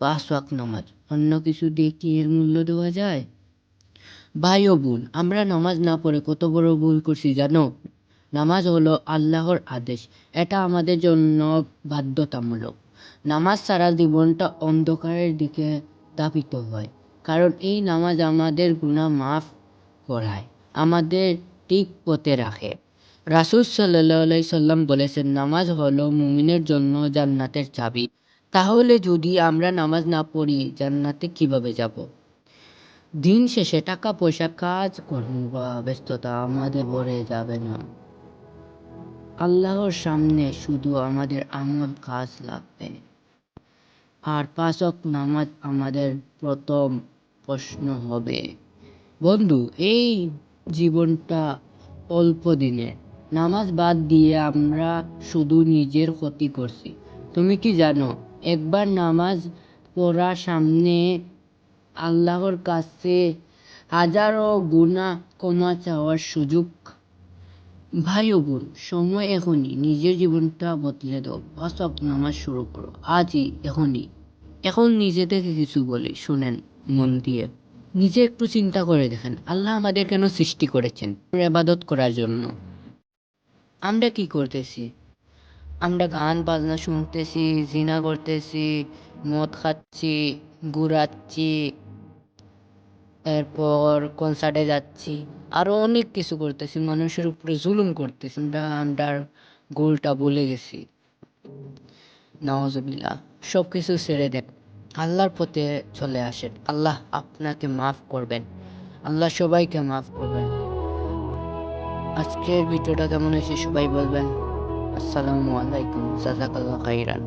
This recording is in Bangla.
5 ওয়াক্ত নামাজ, অন্য কিছু দিয়ে কি এর মূল্য দেওয়া যায়? ভাই ও বোন, আমরা নামাজ না পড়ে কত বড় ভুল করছি জানো? নামাজ হলো আল্লাহর আদেশ, এটা আমাদের জন্য বাধ্যতামূলক। নামাজ ছাড়া জীবনটা অন্ধকারের দিকে ধাবিত হয়, কারণ এই নামাজ আমাদের গুনাহ মাফ করায়, আমাদের ঠিক পথে রাখে। রাসূল সাল্লাল্লাহু আলাইহি সাল্লাম বলেছেন, নামাজ হলো মুমিনের জন্য জান্নাতের চাবি। তাহলে যদি আমরা নামাজ না পড়ি, জান্নাতে কিভাবে যাব? দিন শেষে টাকা পয়সা কাজ কর্ম বা ব্যস্ততা আমাদের ভরে যাবে না, আল্লাহর সামনে শুধু আমাদের আমল কাজ লাগবে। আর 5 ওয়াক্ত নামাজ আমাদের প্রথম প্রশ্ন হবে। বন্ধু, এই জীবনটা অল্প দিনের, নামাজ বাদ দিয়ে আমরা শুধু নিজের ক্ষতি করছি। তুমি কি জানো, একবার নামাজ পড়া সামনে আল্লাহর কাছে হাজারো গুনাহ ক্ষমা চাওয়ার সুযোগ। ভাই ও বোন, সময় এখনই, নিজের জীবনটা বদলে দাও, 5 ওয়াক্ত নামাজ শুরু করো আজই, এখনই। এখন নিজে থেকে কিছু বলি, শুনেন মন দিয়ে। নিজে একটু চিন্তা করে দেখেন, আল্লাহ আমাদের কেন সৃষ্টি করেছেন? ইবাদত করার জন্য। আমরা কি করতেছি? আমরা গান বাজনা শুনতেছি, জিনা করতেছি, মদ খাচ্ছি, ঘুরাচ্ছি, এরপর কনসার্টে যাচ্ছি, আরো অনেক কিছু করতেছি, মানুষের উপরে জুলুম করতেছি। আমরা আমরার গোলটা ভুলে গেছি। নাউজুবিল্লাহ। সব কিছু ছেড়ে দেন, আল্লাহর পথে চলে আসেন, আল্লাহ আপনাকে মাফ করবেন, আল্লাহ সবাইকে মাফ করবেন। আজকের ভিডিওটা কেমন হয়েছে সবাই বলবেন। আসসালামু আলাইকুম, জাযাকাল্লাহু খাইরান।